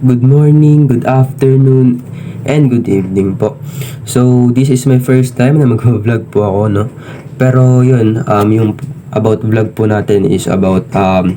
Good morning, good afternoon, and good evening po. So, this is my first time na mag-vlog po ako, no? Pero yun, yung about vlog po natin is about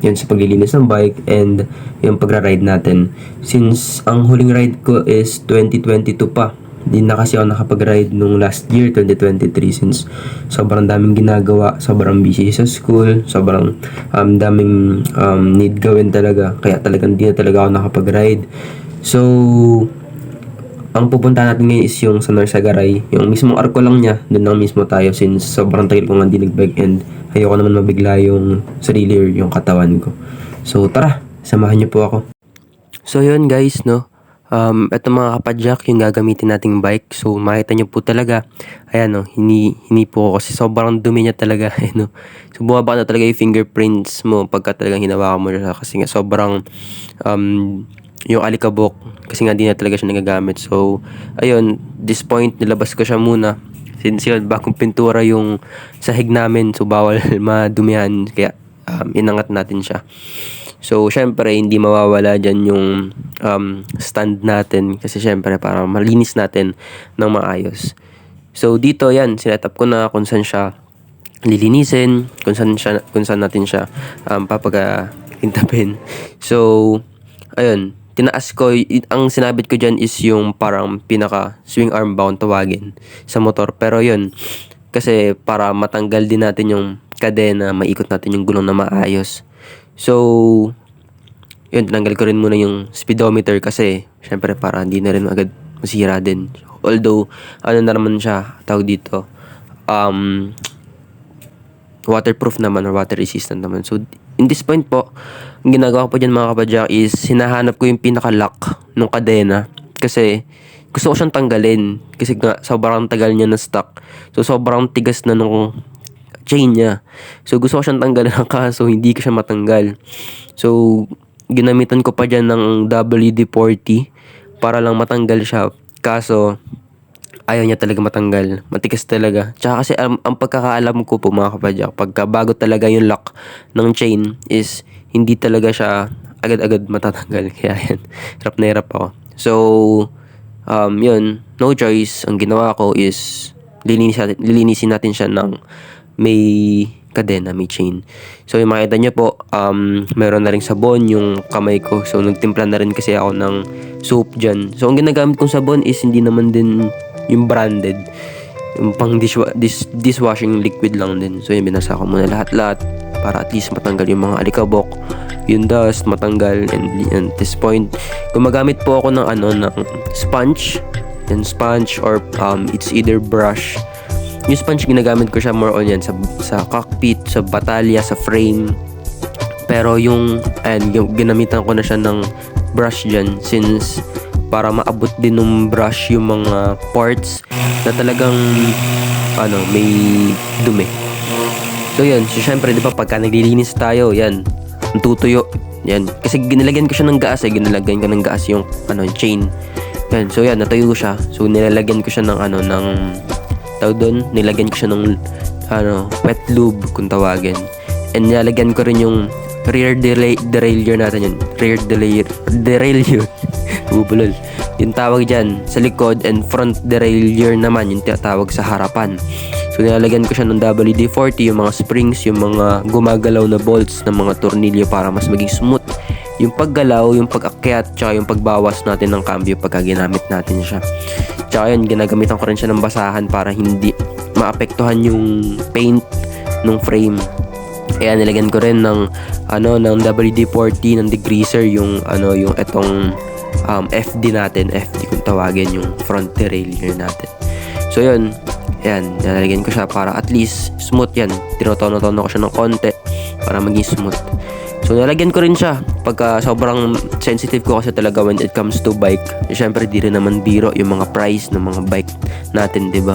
yun sa paglilinis ng bike and yung pagra-ride natin. Since ang huling ride ko is 2022 pa, di na kasi ako nakapag-ride nung last year, 2023, since sobrang daming ginagawa, sobrang busy sa school, sobrang daming need gawin talaga. Kaya talagang di na talaga ako nakapag-ride. So, ang pupunta natin ngayon is yung sa Norsagaray. Yung mismong arko lang niya, doon lang mismo tayo since sobrang tagal ko nga di nag-bike and ayoko naman mabigla yung sarili or yung katawan ko. So, tara, samahan niyo po ako. So, yun guys, no? Ito mga kapadyak, yung gagamitin nating bike. So, makita nyo po talaga. Ayan, no? Hini po ako kasi sobrang dumi niya talaga. No? So, bumaba na talaga yung fingerprints mo pagka talagang hinawakan mo siya. Kasi nga sobrang, yung alikabok. Kasi nga di na talaga siya nagagamit. So, ayun, this point, nilabas ko siya muna. Since yun, bagong pintura yung sahig namin. So, bawal madumihan. Kaya, inangat natin siya. So, syempre, hindi mawawala dyan yung stand natin. Kasi syempre, para malinis natin ng maayos. So, dito, yan, sinetup ko na kung saan siya lilinisin, kung saan natin siya papagintapin. So, ayun, tinaas ko, ang sinabit ko dyan is yung parang pinaka swing arm bound tawagin sa motor. Pero yun, kasi para matanggal din natin yung kadena, maikot natin yung gulong na maayos. So, yun, tinanggal ko rin muna yung speedometer kasi syempre para hindi na rin agad masira din. Although, ano na naman siya, tawag dito, waterproof naman or water resistant naman. So, in this point po, ang ginagawa ko po dyan mga kapadyak is hinahanap ko yung pinaka-lock ng kadena kasi gusto ko siyang tanggalin kasi nga sobrang tagal niya na stuck. So, sobrang tigas na nung chain niya. So, gusto ko siyang tanggalin kaso hindi ko siya matanggal. So, ginamitan ko pa dyan ng WD-40 para lang matanggal siya. Kaso, ayaw niya talaga matanggal. Matigas talaga. Tsaka kasi ang pagkakaalam ko po mga kapadyak, pagka bago talaga yung lock ng chain is hindi talaga siya agad-agad matatanggal. Kaya yan, hirap na hirap ako. So, yun, no choice. Ang ginawa ko is lilinisin natin siya ng may kadena, may chain. So, yung makita nyo po, meron na rin sabon yung kamay ko. So, nagtimpla na rin kasi ako ng soap dyan. So, ang ginagamit kong sabon is hindi naman din yung branded. Yung pang dishwashing liquid lang din. So, yung binasa ko muna lahat-lahat para at least matanggal yung mga alikabok, yung dust, matanggal. And at this point, gumagamit po ako ng ng sponge. Yan, sponge or it's either brush. Yung sponge ginagamit ko siya more on yan sa cockpit, sa batalya, sa frame. Pero yung ginamitan ko na siya ng brush dyan since para maabot din ng brush yung mga parts na talagang may dumi. So yan, so syempre di ba pagka naglilinis tayo, yan, tutuyo. Yan, kasi ginalagyan ko siya ng gas ginalagyan ko ng gas yung chain. Yan, so yan, natuyo siya. So nilalagyan ko siya ng nilagyan ko siya ng wet lube kung tawagin. And nilalagyan ko rin yung rear derailleur natin yun. Rear derailleur. Bubulol. Yung tawag dyan sa likod, and front derailleur naman yung tawag sa harapan. So nilalagyan ko siya ng WD-40, yung mga springs, yung mga gumagalaw na bolts ng mga tornilyo para mas maging smooth yung paggalaw, yung pag-akyat, tsaka yung pagbawas natin ng cambio pagka ginamit natin siya. Tsaka yun, ginagamitan ko rin siya ng basahan para hindi maapektuhan yung paint ng frame. Kaya nilagyan ko rin ng WD-40 ng degreaser yung etong FD natin, FD kung tawagin, yung front derailleur natin. So yun, yan, nilagyan ko siya para at least smooth yan. Tinotono-tono ko siya ng konti para maging smooth. So, nalagyan ko rin siya pagka sobrang sensitive ko kasi talaga when it comes to bike. Siyempre, di rin naman biro yung mga price ng mga bike natin, diba?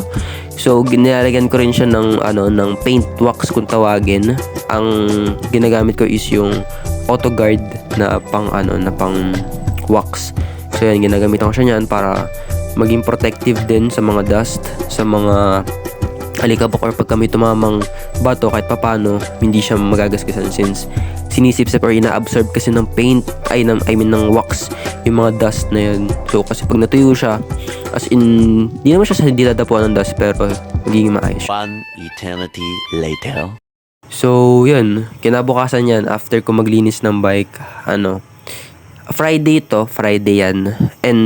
So, nilalagyan ko rin siya ng paint wax kung tawagin. Ang ginagamit ko is yung AutoGuard na pang wax. So, yan, ginagamitan ko siya niyan para maging protective din sa mga dust, sa mga alikabok or pag kami tumamang bato kahit papano, hindi siya magagasgasan since sinisipsip or ina-absorb kasi ng paint, ng wax, yung mga dust na yun. So kasi pag natuyo siya, as in, di naman siya sa hindi dadapuan ng dust, pero magiging maayos siya. One eternity later. So, yun. Kinabukasan yan, after ko maglinis ng bike, Friday yan. And,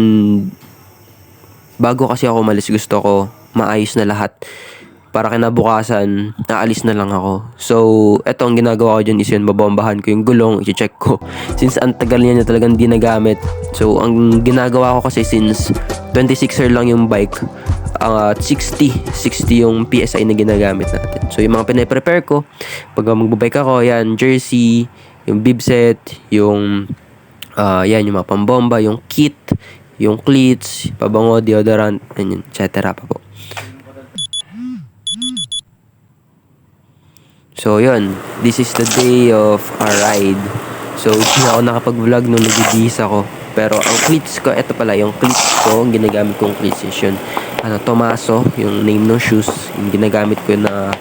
bago kasi ako umalis, gusto ko maayos na lahat. Para kinabukasan, naalis na lang ako. So, eto ang ginagawa ko dyan is yun, babombahan ko yung gulong, i-check ko. Since ang tagal niya talagang di nagamit. So, ang ginagawa ko kasi since 26er lang yung bike, 60 yung PSI na ginagamit natin. So, yung mga pinaprepare ko, pag magbabike ako, yan, jersey, yung bib set, yung, yung mga pambomba, yung kit, yung cleats, pabango, deodorant, and etc. pa po. So, yun. This is the day of our ride. So, hindi ako nakapag-vlog nung nagbibihis ako. Pero, ang cleats ko, eto pala, yung cleats ko, ang ginagamit kong cleats is yun. Tomaso, yung name ng shoes. Yung ginagamit ko na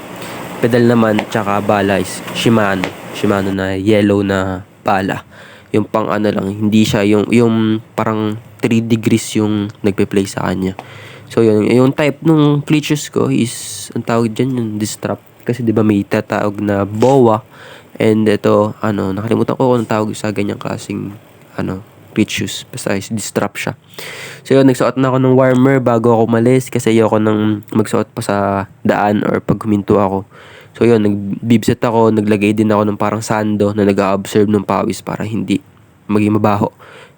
pedal naman, tsaka bala is Shimano. Shimano na yellow na bala. Yung pang lang, hindi siya yung parang 3 degrees yung nagpe-play sa kanya. So, yun. Yung type ng cleat shoes ko is, ang tawag dyan, yung distrap. Kasi 'di ba may tatawag na BOA, and ito nakalimutan ko kung tawag sa ganyang klaseng cleat shoes, basta is distrap siya. So yun, nagsuot na ako ng warmer bago ako umalis kasi ayoko nang magsuot pa sa daan or pag huminto ako. So yun, nag-bibset ako, naglagay din ako ng parang sando na nag-a-absorb ng pawis para hindi maging mabaho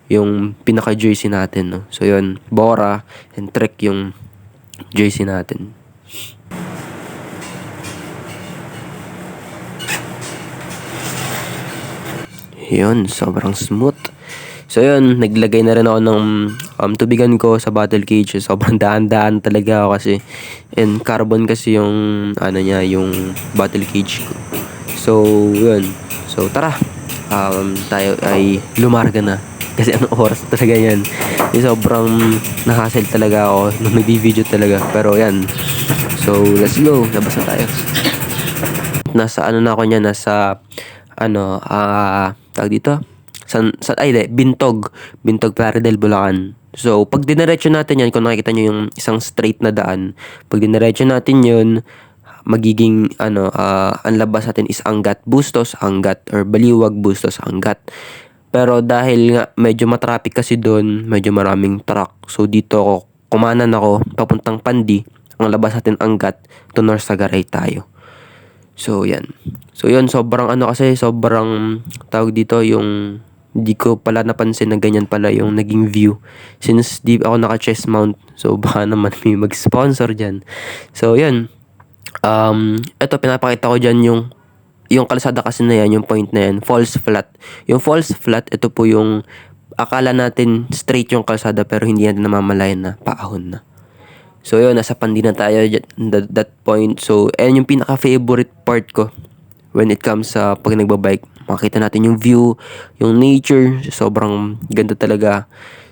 yung pinaka jersey natin, no. So yun, Bora and Trek yung jersey natin. Yun, sobrang smooth. So yun, naglagay na rin ako ng tubigan ko sa bottle cage. Sobrang daan-daan talaga ako kasi, and carbon kasi yung yung bottle cage ko. So yun, so tara, tayo ay lumarga na kasi anong oras talaga yan. Sobrang nahassle talaga ako nung nag-video talaga, pero yan. So let's go, labas na tayo. Nasa na ako niya, nasa tawag dito, Bintog Plaridel, Bulacan. So pag diniretso natin yan, kung nakikita nyo yung isang straight na daan, pag diniretso natin yun, magiging ang labas natin is Angat, Bustos, Angat, or Baliwag, Bustos, Angat. Pero dahil nga medyo matraffic kasi doon, medyo maraming truck, so dito ako kumanan ako papuntang Pandi. Ang labas natin Angat, to North Sagaray tayo. So, yan. So, yun, sobrang kasi, sobrang tawag dito, yung di ko pala napansin na ganyan pala yung naging view. Since di ako naka-chest mount, so baka naman may mag-sponsor dyan. So, yun. Ito, pinapakita ko dyan yung kalsada kasi na yan, yung point na yan, falls flat. Yung falls flat, ito po yung akala natin straight yung kalsada pero hindi natin namamalayan na paahon na. So yun, nasa Pandi na tayo that point. So, and yung pinaka-favorite part ko when it comes sa pag nagbabike, makita natin yung view, yung nature, sobrang ganda talaga.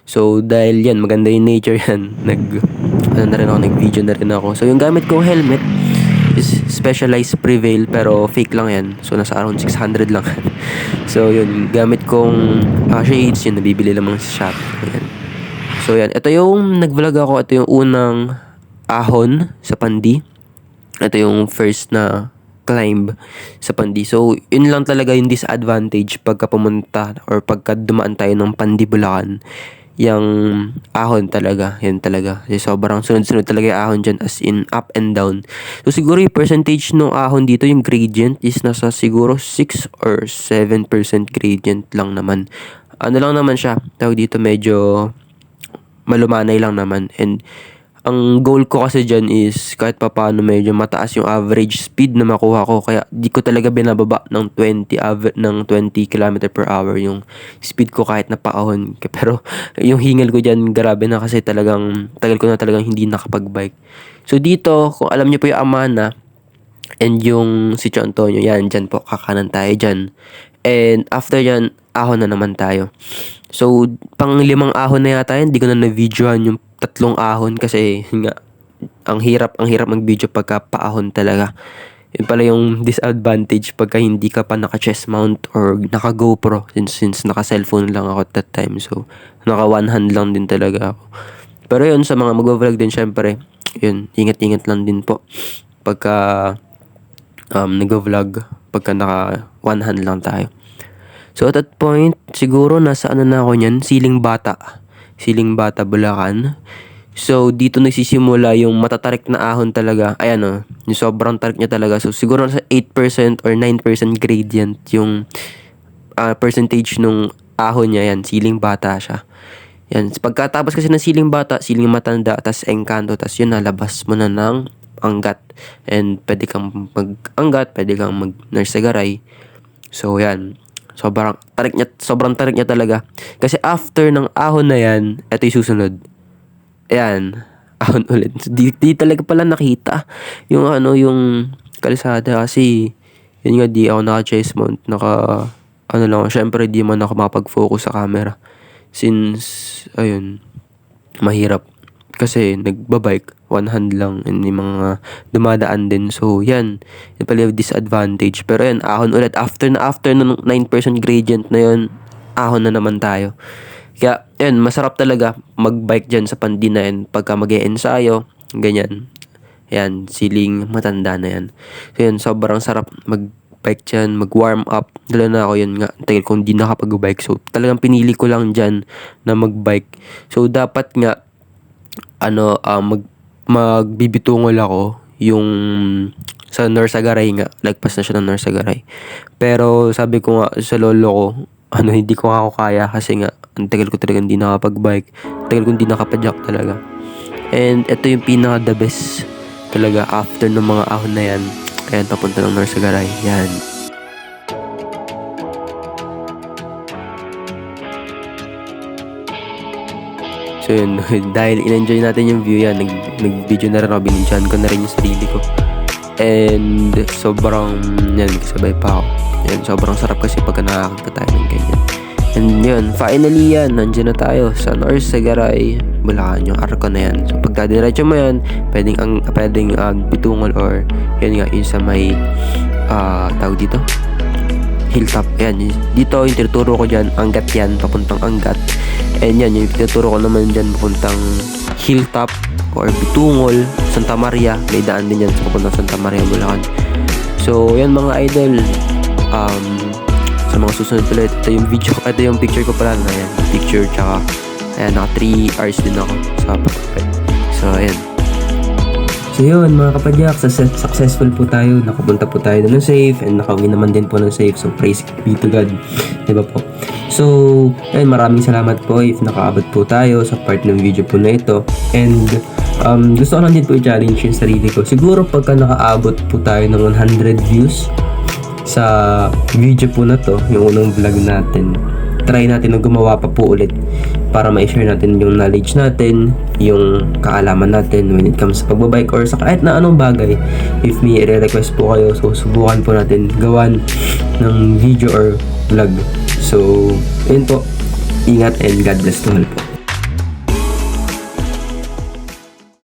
So, dahil yan, maganda yung nature yan, nag-video na rin ako. So, yung gamit kong helmet is Specialized Prevail, pero fake lang yan. So, nasa around 600 lang. So, yun, gamit kong shades, yun, nabibili lamang sa shop. Ayan. So yan, ito yung nag-vlog ako, ito yung unang ahon sa Pandi. Ito yung first na climb sa Pandi. So yun lang talaga yung disadvantage pagka pumunta or pagka dumaan tayo ng Pandi, Bulacan. Yung ahon talaga, yan talaga. Kasi sobrang sunod-sunod talaga yung ahon dyan, as in up and down. So siguro yung percentage ng ahon dito, yung gradient is nasa siguro 6 or 7% gradient lang naman. Lang naman siya, tawag dito medyo malumanay lang naman. And ang goal ko kasi dyan is kahit pa paano medyo mataas yung average speed na makuha ko. Kaya di ko talaga binababa ng 20 km per hour yung speed ko kahit na paahon. Pero yung hingal ko dyan, grabe na kasi talagang tagal ko na talagang hindi nakapag-bike. So dito, kung alam niyo po yung Amana and yung Sitio Antonio, yan, dyan po, kakanan tayo dyan. And after yan, ahon na naman tayo. So, pang 5 ahon na yata yan. Hindi ko na na-videohan yung 3 ahon kasi nga, ang hirap mag-video pagka paahon talaga. Yun pala yung disadvantage pagka hindi ka pa naka chest mount or naka GoPro since naka cellphone lang ako at that time. So, naka one hand lang din talaga ako. Pero yun, sa mga mag-vlog din syempre, yun, ingat-ingat lang din po pagka nag-vlog, pagka naka one hand lang tayo. So at that point, siguro nasa ano na ako niyan, Siling Bata, Bulacan. So dito nagsisimula yung matatarik na ahon talaga. Ayan o, yung sobrang tarik niya talaga. So siguro nasa 8% or 9% gradient yung percentage nung ahon niya. Yan, Siling Bata siya. Yan, pagkatapos kasi ng Siling Bata, Siling Matanda, tas Engkanto, tas yun, nalabas mo na ng Angat. And pwede kang mag-Angat, pwede kang mag-Narsagaray. So yan, sobrang tarik niya talaga. Kasi after ng ahon na yan, ito yung susunod. Ayan, ahon ulit. So, di talaga pala nakita yung yung kalsada kasi yun nga, di ako naka-chest mount, syempre di man ako makapag-focus sa camera since ayun, mahirap kasi nagbabike one hand lang and yung mga dumadaan din. So yan pala yung disadvantage. Pero yan, ahon ulit after ng 9% gradient na yun, ahon na naman tayo. Kaya, yan, masarap talaga mag-bike dyan sa Pandi na yan pagka mag-e-ensayo, ganyan. Yan, Siling Matanda na yan. So, yan, sobrang sarap mag-bike dyan, mag-warm up. Dala na ako yun nga, tagal kong di nakapag-bike. So, talagang pinili ko lang dyan na mag-bike. So, dapat nga, magbibitungol ako yung sa Narsagaray nga. Lagpas na siya ng Narsagaray. Pero, sabi ko nga sa lolo ko, hindi ko nga ako kaya kasi nga ang tagal ko talaga hindi nakapag-bike, tagal ko hindi nakapadyak talaga. And ito yung pinaka the best talaga after ng mga ahon na yan. Ayan, papunta ng Narsagaray. Yan. So yun, dahil in-enjoy natin yung view yan, nag-video na rin ako, binidyohan ko na rin yung sarili ko. And sobrang, yan, kasabay pa ako. Yan, sobrang sarap kasi pagka nakakita tayo ng ganyan. And yun, finally yan, nandiyan na tayo sa Narsagaray, Bulacan, yung arko na yan. So pag dadiretso mo yan, pwedeng bitungol or yun nga, yung sa may tawag dito, hilltop. Yan, dito yung tinuturo ko dyan, Angat yan, papuntang Angat. And yan, yung tinuturo ko naman dyan, papuntang hilltop or bitungol, Santa Maria. May daan din yan sa papuntang Santa Maria, Bulacan. So yan mga idol, sa mga susunod ulit, ito yung picture ko pala na yan, picture, tsaka ayan, naka 3 hours din ako sa pag-bike. So ayan. So yun mga kapadyak, successful po tayo, nakapunta po tayo doon ng safe and nakauwi naman din po ng safe. So praise be to God, diba po? So ayun, maraming salamat po if nakaabot po tayo sa part ng video po na ito. And gusto ko lang din po i-challenge yung sarili ko. Siguro pagka nakaabot po tayo ng 100 views sa video po na to, yung unang vlog natin, try natin na gumawa pa po ulit para ma-share natin yung knowledge natin, yung kaalaman natin when it comes sa pagbabike or sa kahit na anong bagay. If may i-request po kayo, so subukan po natin gawan ng video or vlog. So, yun po. Ingat and God bless to all po.